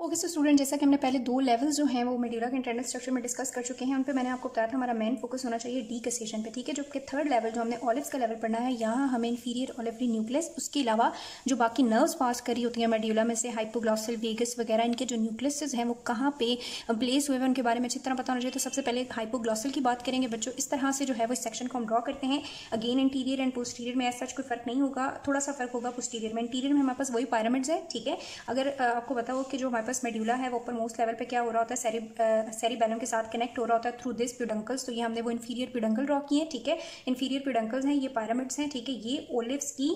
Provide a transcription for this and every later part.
Okay so student, जैसा कि हमने पहले दो लेवल्स जो हैं वो मेड्यूला के इंटरनल स्ट्रक्चर में डिस्कस कर चुके हैं। उन पे मैंने आपको बताया था हमारा मेन फोकस होना चाहिए डीकसेशन पे, ठीक है। जो कि थर्ड लेवल जो हमने ऑलिव्स का लेवल पढ़ना है, यहाँ हमें इंफीरियर ऑलिवरी न्यूक्लियस, उसके अलावा जो बाकी नर्व्स पास करी होती हैं मेड्यूला में से, हाइपोग्लॉसल, वेगस वगैरह, इनके जो न्यूक्लियस हैं वो कहाँ पे प्लेस हुए हैं उनके बारे में अच्छी तरह पता होना चाहिए। तो सबसे पहले हाइपोग्लॉसल की बात करेंगे बच्चों। इस तरह से जो है वो इस सेक्शन को हम ड्रॉ करते हैं। अगेन इंटीरियर एंड पोस्टीरियर में ऐसा कोई फर्क नहीं होगा, थोड़ा सा फर्क होगा पोस्टीरियर में। इंटीरियर में हमारे पास वही पिरामिड्स है, ठीक है। अगर आपको पता हो कि जो हमारे पास मेड्यूला है वो मोस्ट लेवल पे क्या हो रहा होता है, सेरिबेलम के साथ कनेक्ट हो रहा होता है थ्रू दिस प्यूडंकल्स। तो ये हमने वो इंफीरियर प्यूडंकल ड्रॉ किए हैं, ठीक है। इंफीरियर प्यूडंकल्स हैं, ये पिरामिड्स हैं, ठीक है। ये ओलिव्स की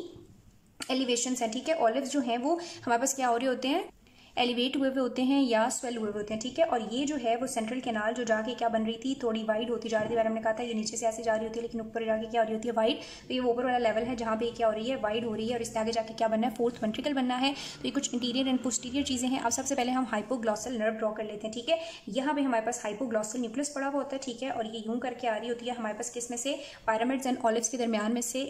एलिवेशंस हैं, ठीक है। ओलिव्स जो हैं वो हमारे पास क्या हो रहे होते हैं, एलिवेट हुए होते हैं या स्वेल हुए होते हैं, ठीक है। और ये जो है वो सेंट्रल कैनाल जो जाके क्या बन रही थी, थोड़ी वाइड होती जा रही थी। हमने कहा था ये नीचे से ऐसे जा रही होती है लेकिन ऊपर जाके क्या हो रही होती है, वाइड। तो ये ऊपर वाला लेवल है जहाँ पे क्या हो रही है, वाइड हो रही है। और इससे आगे जाके क्या बनना है, फोर्थ वेंट्रिकल बनना है। तो ये कुछ इंटीरियर एंड पोस्टीरियर चीजें हैं। अब सबसे पहले हम हाइपोग्लॉसल नर्व ड्रॉ कर लेते हैं, ठीक है। यहाँ पे हमारे पास हाइपोग्लॉसल न्यूक्लियस पड़ा हुआ होता है, ठीक है। और ये यूं करके आ रही होती है हमारे पास किस में से, पिरामिड्स एंड ऑलिव्स के दरमियान में से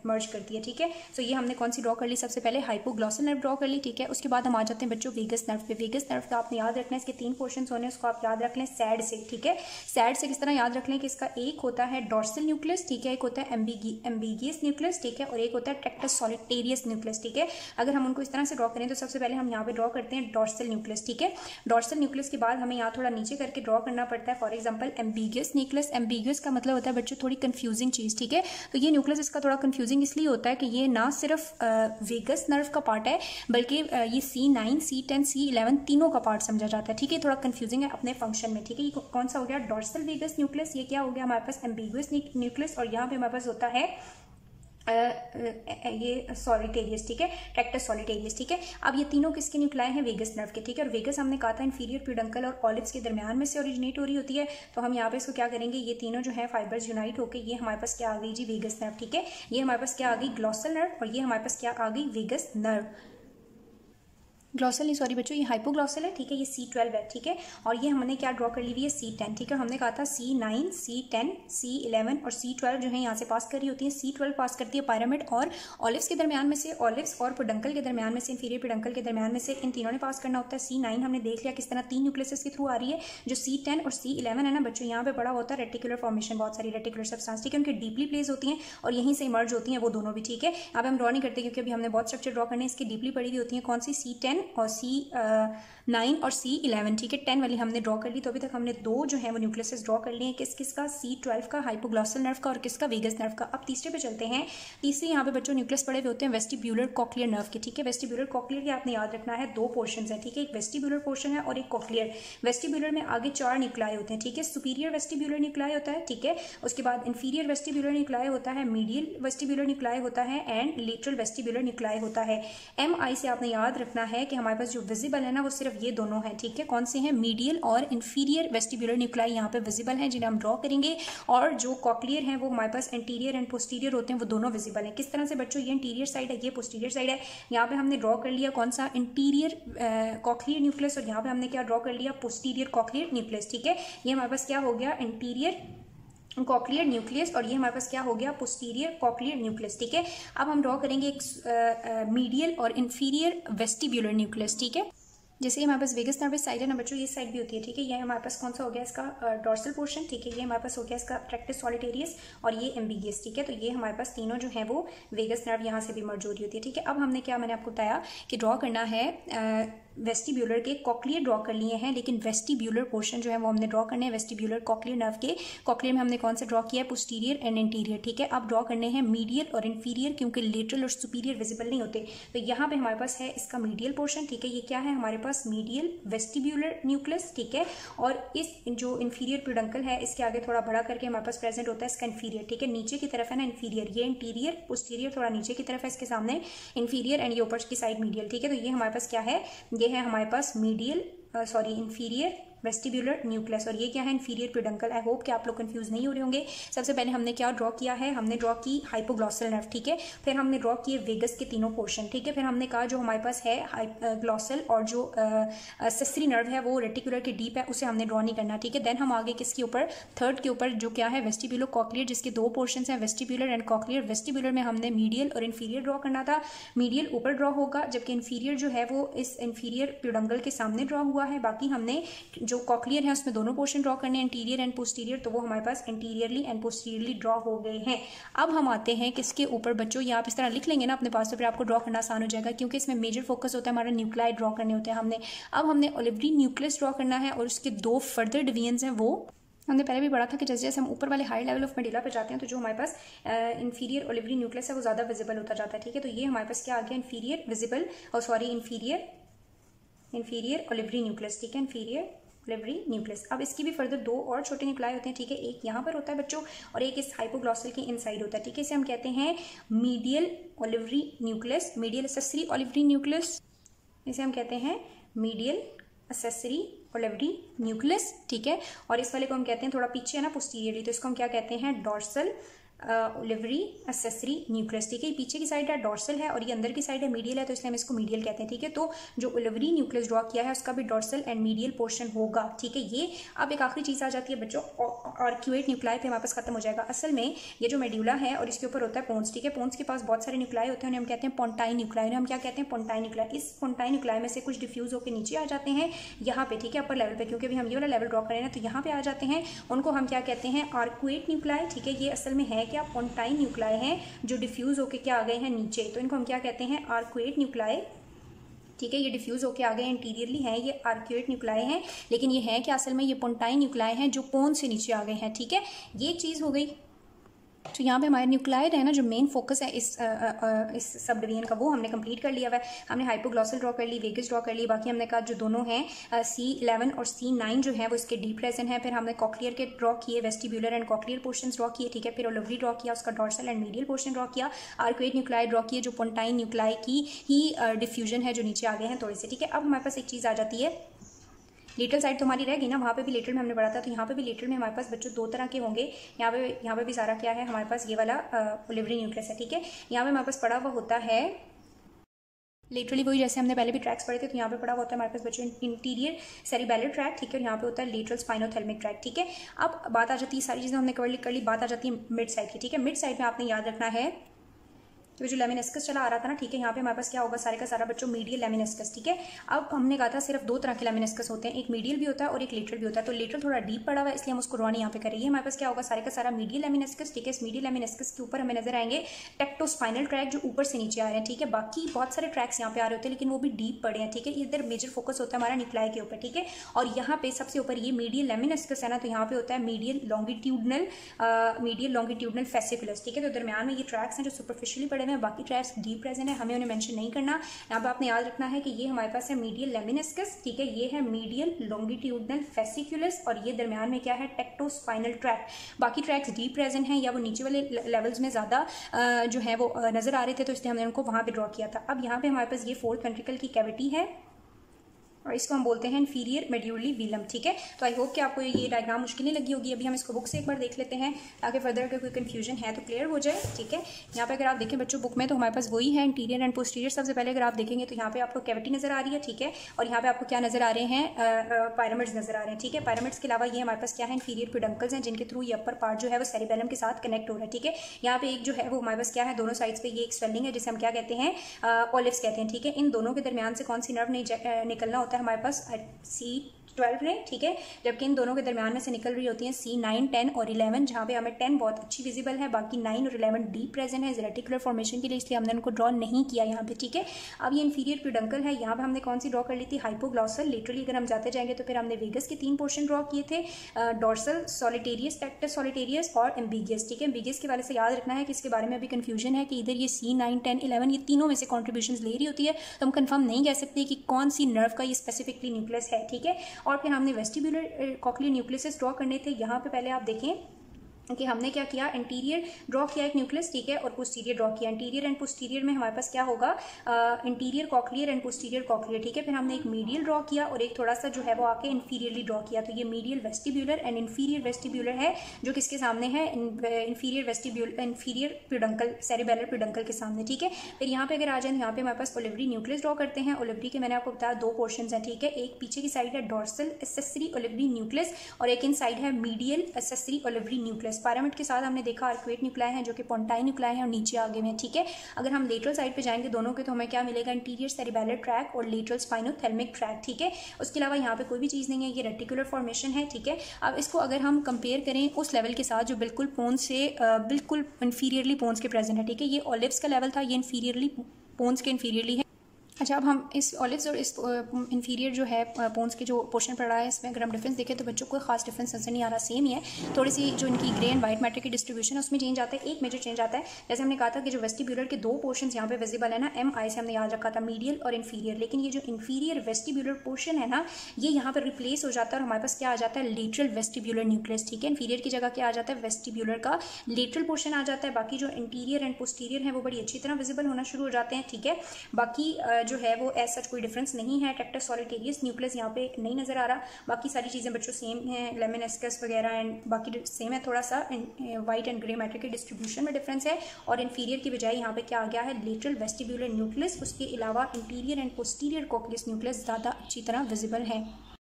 मर्ज करती है, ठीक है। तो ये हमने कौन सी ड्रॉ कर ली, सबसे पहले हाइपोग्लॉसल नर्व ड्रॉ कर ली, ठीक है। उसके बाद हम आ जाते हैं बच्चों वेगस नर्व पे। वेगस नर्व का आपने याद रखना है, इसके तीन पोर्शंस होने, उसको आप याद रख लें सैड से, ठीक है। सैड से किस तरह याद रख लें कि इसका एक होता है डॉर्सल न्यूक्लियस, ठीक है, एक होता है एम्बिगियस न्यूक्लियस, ठीक है, और एक होता है ट्रैक्टस सॉलिटेरियस न्यूक्लियस, ठीक है। अगर हम उनको इस तरह से ड्रॉ करें तो सबसे पहले हम यहाँ पे ड्रॉ करते हैं डॉर्सल न्यूक्लियस, ठीक है। डॉर्सल न्यूक्लियस के बाद हमें यहाँ थोड़ा नीचे करके ड्रॉ करना पड़ता है। For example ambiguous nucleus, ambiguous का मतलब होता है बच्चों थोड़ी कंफ्यूजिंग चीज, ठीक है। तो ये न्यूक्लियस इसका थोड़ा कंफ्यूजिंग इसलिए होता है कि ये ना सिर्फ वेगस नर्व का पार्ट है बल्कि ये C9, C10, C11 तीनों का पार्ट समझा जाता है, ठीक है। थोड़ा कंफ्यूजिंग है अपने फंक्शन में, ठीक है। ये कौन सा हो गया, डॉर्सल वेगस न्यूक्लियस। ये क्या हो गया हमारे पास, एम्बिगुअस न्यूक्लियस। और यहाँ पे हमारे पास होता है ये सॉलिटेरियस, ठीक है, ट्रैक्टस सॉलिटेरियस, ठीक है। अब ये तीनों किसके न्यूक्लियाई हैं, वेगस नर्व के, ठीक है। और वेगस हमने कहा था इंफीरियर प्यूडंकल और ऑलिव्स के दरमियान में से ओरिजिनेट हो रही होती है। तो हम यहाँ पे इसको क्या करेंगे, ये तीनों जो है फाइबर्स यूनाइट होकर ये हमारे पास क्या आ गई जी, वेगस नर्व, ठीक है। ये हमारे पास क्या आ गई, ग्लॉसल नर्व। और ये हमारे पास क्या आ गई, वेगस नर्व। ग्लॉसल नहीं, सॉरी बच्चों, ये हाइपोग्लॉसल है, ठीक है। ये C12 है, ठीक है। और ये हमने क्या ड्रॉ कर ली हुई है, C10, ठीक है। हमने कहा था C9, C10, C11 और C12 जो है यहाँ से पास कर रही होती है। C12 पास करती है पिरामिड और ऑलिव्स के दरमियान में से, ऑलिव्स और पेडंकल के दरमियान में से, इंफीरियर पेडंकल के दरमियान में से इन तीनों ने पास करना होता है। C9 हमने देख लिया किस तरह तीन न्यूक्लियस के थ्रू आ रही है। जो C10 और C11 है ना बच्चों, यहाँ पे बड़ा होता है रेटिकुलर फॉर्मेशन, बहुत सारी रेटिकुलर सब्सटेंस, ठीक है, उनकी डीपली प्लेस होती हैं और यहीं से इमर्ज होती हैं वो दोनों भी, ठीक है। यहाँ पे हम ड्रॉ नहीं करते क्योंकि अभी हमने बहुत स्ट्रक्चर ड्रॉ करने, इसकी डीपली पड़ी हुई होती है। कौन सी, C10 और C9 और C11, ठीक है। 10 वाली हमने ड्रॉ कर ली। तो अभी तक हमने दो जो है वो न्यूक्लियस ड्रॉ कर लिए हैं, किसका, C12 का, हाइपोग्लॉसल नर्व का, और किसका, वेगस नर्व का। अब तीसरे पे चलते हैं। तीसरे यहाँ पे बच्चों न्यूक्लियस पड़े हुए होते हैं वेस्टिब्यूलर कॉक्लियर नर्व के, ठीक है। वेस्टिब्यूलर कॉक्लियर के आपने याद रखना है दो पोर्शन है, ठीक है। एक वेस्टिब्यूलर पोर्शन है और एक कॉक्लियर। वेस्टिब्यूलर में आगे चार न्यूक्लियाई होते हैं, ठीक है। सुपीरियर वेस्टिब्यूलर न्यूक्लियाई होता है, ठीक है। उसके बाद इंफीरियर वेस्टिब्यूलर न्यूक्लियाई होता है, मीडियल वेस्टिब्यूलर न्यूक्लियाई होता है एंड लेटरल वेस्टिब्यूलर न्यूक्लियाई होता है। MI से आपने याद रखना है कि हमारे पास जो विजिबल है ना वो सिर्फ ये दोनों है, ठीक है। कौन से हैं, मीडियल और इंफीरियर वेस्टिब्यूलर न्यूक्लियाई यहाँ पे विजिबल हैं जिन्हें हम ड्रॉ करेंगे। और जो कॉक्लियर हैं वो हमारे पास इंटीरियर एंड पोस्टीरियर होते हैं, वो दोनों विजिबल हैं। किस तरह से बच्चों, ये इंटीरियर साइड है, ये पोस्टीरियर साइड है। यहाँ पे हमने ड्रॉ कर लिया कौन सा, इंटीरियर कॉक्लियर न्यूक्लियस, और यहाँ पे हमने क्या ड्रॉ कर लिया, पोस्टीरियर कॉक्लियर न्यूक्लियस, ठीक है। ये हमारे पास क्या हो गया, इंटीरियर कॉक्लियर न्यूक्लियस, और ये हमारे पास क्या हो गया, पोस्टीरियर कॉक्लियर न्यूक्लियस, ठीक है। अब हम ड्रॉ करेंगे एक मीडियल और इंफीरियर वेस्टिब्यूलर न्यूक्लियस, ठीक है। जैसे हमारे पास वेगस नर्वस साइड है ना बच्चों, ये साइड भी होती है, ठीक है। ये हमारे पास कौन सा हो गया, इसका डॉर्सल पोर्शन, ठीक है। ये हमारे पास हो गया इसका ट्रैक्टस सॉलिटेरियस और ये एम्बिगियस, ठीक है। तो ये हमारे पास तीनों जो है वो वेगस नर्व यहाँ से भी मर्ज हो रही होती है, ठीक है। अब हमने क्या, मैंने आपको बताया कि ड्रॉ करना है वेस्टिब्यूलर के, कॉक्लियर ड्रॉ कर लिए हैं लेकिन वेस्टिब्यूलर पोर्शन जो है वो हमने ड्रॉ करने हैं वेस्टिब्यूलर कॉक्लियर नर्व के। कॉक्लियर में हमने कौन सा ड्रॉ किया है, पोस्टीरियर एंड इंटीरियर, ठीक है। अब ड्रॉ करने हैं मीडियल और इंफीरियर क्योंकि लेटरल और सुपीरियर विजिबल नहीं होते। तो यहाँ पे हमारे पास है इसका मीडियल पोर्शन, ठीक है। ये क्या है हमारे पास, मीडियल वेस्टिब्यूलर न्यूक्लियस, ठीक है। और इस जो इंफीरियर प्यूडंकल है इसके आगे थोड़ा बड़ा करके हमारे पास प्रेजेंट होता है इसका इंफीरियर, ठीक है। नीचे की तरफ है ना इंफीरियर, ये इंटीरियर, पोस्टीरियर थोड़ा नीचे की तरफ है, इसके सामने इंफीरियर एंड ये ऊपर की साइड मीडियल, ठीक है। तो ये हमारे पास क्या है, ये है हमारे पास मीडियल इंफीरियर वेस्टिब्यूलर न्यूक्लियस, और ये क्या है इंफीरियर पेडुंकल। आई होप कि आप लोग कंफ्यूज नहीं हो रहे होंगे। सबसे पहले हमने क्या ड्रॉ किया है, हमने ड्रॉ की हाइपोग्लॉसल नर्व, ठीक है, फिर हमने ड्रॉ किए वेगस के तीनों पोर्शन, ठीक है, फिर हमने कहा जो हमारे पास है ग्लॉसल और जो सेसरी नर्व है वो रेटिकुलर के डीप है, उसे हमने ड्रॉ नहीं करना, ठीक है। देन हम आगे किसके ऊपर, थर्ड के ऊपर, जो क्या है वेस्टिब्यूलो कॉक्लियर, जिसके दो पोर्शन हैं वेस्टिब्यूलर एंड कॉक्लियर। वेस्टिब्यूलर में हमने मीडियल और इन्फीरियर ड्रॉ करना था, मीडियल ऊपर ड्रॉ होगा, जबकि इन्फीरियर जो है वो इस इन्फीरियर पेडुंकल के सामने ड्रॉ हुआ है। बाकी हमने जो कॉक्लियर है उसमें दोनों पोर्शन ड्रॉ करने, इंटीरियर एंड पोस्टीरियर, तो वो हमारे पास इंटीरियरली एंड पोस्टीरियरली ड्रॉ हो गए हैं। अब हम आते हैं किसके ऊपर बच्चों, ये आप इस तरह लिख लेंगे ना अपने पास, तो फिर आपको ड्रॉ करना आसान हो जाएगा, क्योंकि इसमें मेजर फोकस होता है हमारा न्यूक्लियाई ड्रॉ करने होते हैं हमने। अब हमने ओलिवरी न्यूक्लियस ड्रॉ करना है, और उसके दो फर्दर डिवीजन्स हैं, वो हमने पहले भी पढ़ा था कि जैसे जैसे हम ऊपर वाले हाई लेवल ऑफ मेडुला पे जाते हैं तो जो हमारे पास इंफीरियर ओलिवरी न्यूक्लियस है वो ज़्यादा विजिबल होता जाता है, ठीक है। तो ये हमारे पास क्या आ गया, इंफीरियर विजिबल, और सॉरी इंफीरियर ओलिवरी न्यूक्लियस, ठीक है, इंफीरियर ओलिवरी न्यूक्लियस। अब इसकी भी फर्दर दो और छोटे न्यूक्लियाई होते हैं, ठीक है, एक यहाँ पर होता है बच्चों और एक इस हाइपोग्लॉसल के इनसाइड होता है, ठीक है। इसे हम कहते हैं medial olivary nucleus, medial accessory olivary nucleus, इसे हम कहते हैं मीडियल एक्सेसरी ओलिवरी न्यूक्लियस, ठीक है। और इस वाले को हम कहते हैं थोड़ा पीछे है ना पोस्टीरियरली, तो इसको हम क्या कहते हैं, डॉर्सल ओलिवरी एक्सेसरी न्यूक्लियस, ठीक है। पीछे की साइड है डॉर्सल है और ये अंदर की साइड है मीडियल है, तो इसलिए हम इसको मीडियल कहते हैं, ठीक है। तो जो ओलिवरी न्यूक्लियस ड्रॉ किया है उसका भी डॉर्सल एंड मीडियल पोर्शन होगा, ठीक है। ये अब एक आखिरी चीज आ जाती है बच्चों, आर्क्यूएट न्यूक्लियाई पे हमारे पास खत्म हो जाएगा। असल में ये जो मेड्यूला है और इसके ऊपर होता है पोन्स, ठीक है। पोन्स के पास बहुत सारे न्यूक्लियाई होते हैं, उन्हें हम कहते हैं पोंटाइन न्यूक्लियाई। हम क्या कहते हैं, पोंटाइन न्यूक्लियाई। इस पोंटाइन न्यूक्लियाई में से कुछ डिफ्यूज होकर नीचे आ जाते हैं यहाँ पे, ठीक है, अपर लेवल पे, क्योंकि अभी हम ये वाला लेवल ड्रॉ करें ना, तो यहाँ पे आ जाते हैं, उनको हम क्या कहते हैं, आर्क्यूएट न्यूक्लियाई, ठीक है। ये असल में है क्या, पोंटाइन न्यूक्लियाई हैं जो डिफ्यूज होके क्या आ गए हैं नीचे, तो इनको हम क्या कहते हैं, आर्क्यूएट न्यूक्लियाई, ठीक है। ये डिफ्यूज होके आ गए इंटीरियरली हैं, ये आर्क्यूएट न्यूक्लियाई हैं, लेकिन ये है कि असल में ये पोंटाइन न्यूक्लियाई हैं जो पोन से नीचे आ गए हैं, ठीक है। ये एक चीज़ हो गई। तो यहाँ पे हमारे न्यूक्लियाइड है ना, जो मेन फोकस है इस सब डिवीजन का, वो हमने कंप्लीट कर लिया हुआ है। हमने हाइपोग्लॉसल ड्रॉ कर ली, वेगस ड्रॉ कर ली, बाकी हमने कहा जो दोनों हैं C11 और C9 जो है वो इसके डीप प्रेजेंट है। फिर हमने कॉक्लियर के ड्रॉ किए, vestibular and cochlear portions draw किए, ठीक है। फिर ओलिवरी ड्रॉ किया, उसका dorsal and medial portion draw किया, आर्क्यूएट न्यूक्लियाई ड्रॉ किए जो पोंटाइन न्यूक्लियाई की ही डिफ्यूजन है जो नीचे आ गए हैं थोड़े से, ठीक है। अब हमारे पास एक चीज़ आ जाती है, लेटरल साइड तो हमारी रह गई ना, वहाँ पे भी लेटरल में हमने पढ़ा था, तो यहाँ पे भी लेटरल में हमारे पास बच्चों दो तरह के होंगे। यहाँ पे भी सारा क्या है हमारे पास, ये वाला ओलिवरी न्यूक्लियस है, ठीक है। यहाँ पे हमारे पास पड़ा हुआ होता है लेटरली वही जैसे हमने पहले भी ट्रैक्स पढ़े थे, तो यहाँ पे पड़ा होता है हमारे पास बच्चों इंटीरियर सेरिबेलर ट्रैक, ठीक है, और यहाँ पे होता है लेटरल स्पाइनोथेल्मिक ट्रैक, ठीक है। अब बात आ जाती है, सारी चीज़ें हमने कवर कर ली, बात आ जाती है मिड साइड की, ठीक है। मिड साइड में आपने याद रखना है तो जो लेमिनिस्कस चला आ रहा था ना, ठीक है, यहाँ पे हमारे पास क्या होगा, सारे का सारा बच्चों मीडियल लेमिनिस्कस, ठीक है। अब हमने कहा था सिर्फ दो तरह के लेमिनिस्कस होते हैं, एक मीडियल भी होता है और एक लेटरल भी होता है। तो लेटरल थोड़ा डीप पड़ा हुआ है इसलिए हम उसको ड्रॉ नहीं यहाँ पे करेंगे। हमारे पास क्या होगा, सारे का सारा मीडियल लेमिनिस्कस, ठीक है। इस मीडियल लेमिनिस्कस के ऊपर हमें नजर आएंगे टेक्टोस्पाइनल ट्रैक जो ऊपर से नीचे आ रहे हैं, ठीक है। बाकी बहुत सारे ट्रैक्स यहाँ पे आ रहे होते हैं लेकिन वो भी डीप पड़े हैं, ठीक है। इधर मेजर फोकस होता है हमारा न्यूक्लियाई के ऊपर, ठीक है। और यहाँ पे सबसे ऊपर ये मीडियल लेमिनिस्कस है ना, तो यहाँ पे होता है मीडियल लॉन्गिट्यूडनल फेसिकुलस, ठीक है। तो दरमियान में ये ट्रैक्स हैं जो सुपरफिशियली पड़े हुए हैं, बाकी ट्रैक्स डीप प्रेजेंट है, हमें उन्हें मेंशन नहीं करना। यहाँ पे आपने याद रखना है कि ये हमारे पास है मीडियल लेमिनिस्कस, ठीक है, ये है मीडियल लॉन्गिट्यूडनल फेसिकुलस, और ये दरमियान में क्या है, टेक्टोस्पाइनल ट्रैक। बाकी ट्रैक्स डीप प्रेजेंट हैं या वो नीचे वाले लेवल्स में ज्यादा जो है वो नजर आ रहे थे, तो इसलिए हमने उनको वहां पे ड्रॉ किया था। अब यहाँ पे हमारे पास ये फोर्थ वेंट्रिकल की कैविटी है और इसको हम बोलते हैं इंफीरियर मेड्यूलरी व्हीलम, ठीक है। तो आई होप कि आपको ये डायग्राम मुश्किल नहीं लगी होगी। अभी हम इसको बुक से एक बार देख लेते हैं ताकि फर्दर अगर कोई कंफ्यूजन है तो क्लियर हो जाए, ठीक है। यहाँ पे अगर आप देखें बच्चों बुक में तो हमारे पास वही है इंटीरियर एंड पोस्टीरियर। सबसे पहले अगर आप देखेंगे तो यहाँ पे आपको कैविटी नजर आ रही है, ठीक है, और यहाँ पे आपको क्या नजर आ रहे हैं, पायरामिड्स नजर आ रहे हैं, ठीक है। पायरामिड्स के अलावा ये हमारे पास क्या है, इंफीरियर पेडुंकल्स हैं जिनके थ्रू ये अपर पार्ट जो है वो सेरिबेलम के साथ कनेक्ट हो रहा है, ठीक है। यहाँ पे एक जो है वो हमारे पास क्या है, दोनों साइड्स पे ये एक स्वेलिंग है जिसे हम क्या कहते हैं, ओलिव्स कहते हैं, ठीक है। इन दोनों के दरमियान से कौन सी नर्व नहीं निकलना होता है हमारे पास, C12 में, ठीक है, जबकि इन दोनों के दरमियान में से निकल रही होती हैं C9, 10 और 11, जहाँ पे हमें 10 बहुत अच्छी विजिबल है, बाकी 9 और 11 डीप प्रेजेंट है रेटिकुलर फॉर्मेशन के लिए, इसलिए हमने उनको ड्रॉ नहीं किया यहाँ पे, ठीक है। अब ये इंफीरियर पेडुंकल है, यहाँ पे हमने कौन सी ड्रॉ कर ली थी, हाइपोग्लॉसल। लिटरली अगर हम जाते जाएंगे तो फिर हमने वेगस के 3 पोर्शन ड्रॉ किए थे, डॉर्सल, सॉलिटेरियस, टेक्टस सॉलिटेरियस और एम्बिगियस, ठीक है। एम्बिगियस के बारे से याद रखना है कि इसके बारे में अभी कंफ्यूजन है कि इधर ये C9, 10, 11 ये तीनों में से कॉन्ट्रीब्यूशन ले रही होती है, तो हम कंफर्म नहीं कह सकते कि कौन सी नर्व का ये स्पेसिफिकली न्यूक्लियस है, ठीक है। और फिर हमने वेस्टिब्यूलर कॉक्लियर न्यूक्लियस ड्रॉ करने थे। यहाँ पे पहले आप देखें कि हमने क्या किया, इंटीरियर ड्रॉ किया एक न्यूक्लियस, ठीक है, और पोस्टीरियर ड्रॉ किया। इंटीरियर एंड पोस्टीरियर में हमारे पास क्या होगा, interior cochlear and posterior cochlear, ठीक है। फिर हमने एक मीडियल ड्रॉ किया और एक थोड़ा सा जो है वो आके इंफीरियरली ड्रॉ किया। तो ये medial vestibular and inferior vestibular है जो किसके सामने है, इंफीरियर प्यूडंकल, सेरिबेलर प्यूडंकल के सामने, ठीक है। फिर यहाँ पे अगर आ जाए यहाँ पे हमारे पास ओलिवरी न्यूक्लियस ड्रॉ करते हैं। ओलिवरी के मैंने आपको बताया दो पोर्शन है, ठीक है, एक पीछे की साइड है डोर्सल एसेसरी ओलिवरी न्यूक्लियस और एक इन साइड है medial accessory olivary nucleus. Pyramid के साथ हमने देखा आर्कुएट न्यूक्लाई हैं जो कि पोंटाइन न्यूक्लाई हैं और नीचे आगे में, ठीक है। अगर हम लेटरल साइड पे जाएंगे दोनों के तो हमें क्या मिलेगा, इंटीरियर सेरिबेलर ट्रैक और लेटरल स्पाइनोथेल्मिक ट्रैक, ठीक है। उसके अलावा यहाँ पे कोई भी चीज़ नहीं है, ये रेटिकुलर फॉर्मेशन है, ठीक है। अब इसको अगर हम कंपेयर करें उस लेवल के साथ जो बिल्कुल पोन्स से बिल्कुल इंफीरियरली पोन्स के प्रेजेंट है, ठीक है। ये ऑलिव्स का लेवल था, ये इंफीरियरली पोन्स के इंफीरियरली है। अच्छा, अब हम इस ऑलिव्स और इस इंफीरियर जो है पोन्स के जो पोर्शन पड़ रहा है इसमें अगर हम डिफरेंस देखें तो बच्चों को खास डिफरेंस नजर नहीं आ रहा, सेम ही है। थोड़ी सी जो इनकी ग्रे एंड वाइट मैटर की डिस्ट्रीब्यूशन है उसमें चेंज आता है, एक मेजर चेंज आता है। जैसे हमने कहा था कि जो वेस्टिब्यूलर के दो पोर्शन यहाँ पे विजिबल है ना, MI से हमने याद रखा था मीडियल और इंफीरियर, लेकिन ये जो इंफीरियर वेस्टिब्यूलर पोर्शन है ना ये यहाँ पर रिप्लेस हो जाता है और हमारे पास क्या आ जाता है, लेटरल वेस्टिब्यूलर न्यूक्लियस, ठीक है। इंफीरियर की जगह क्या आ जाता है, वेस्टिब्यूलर का लेटरल पोर्शन आ जाता है। बाकी जो इंटीरियर एंड पोस्टीरियर है वो बड़ी अच्छी तरह विजिबल होना शुरू हो जाते हैं, ठीक है। बाकी जो है वो एज सच कोई डिफरेंस नहीं है। ट्रैक्टस सॉलिटेरियस न्यूक्लियस यहाँ पे नहीं नजर आ रहा, बाकी सारी चीज़ें बच्चों सेम हैं, लेमिनेस्कस वगैरह एंड बाकी सेम है। थोड़ा सा वाइट एंड ग्रे मैटर के डिस्ट्रीब्यूशन में डिफरेंस है और इंफीरियर की बजाय यहाँ पे क्या आ गया है, लेटरल वेस्टिब्यूलर न्यूक्लियस। उसके अलावा इंटीरियर एंड पोस्टीरियर कॉक्लियस न्यूक्लियस ज़्यादा अच्छी तरह विजिबल है।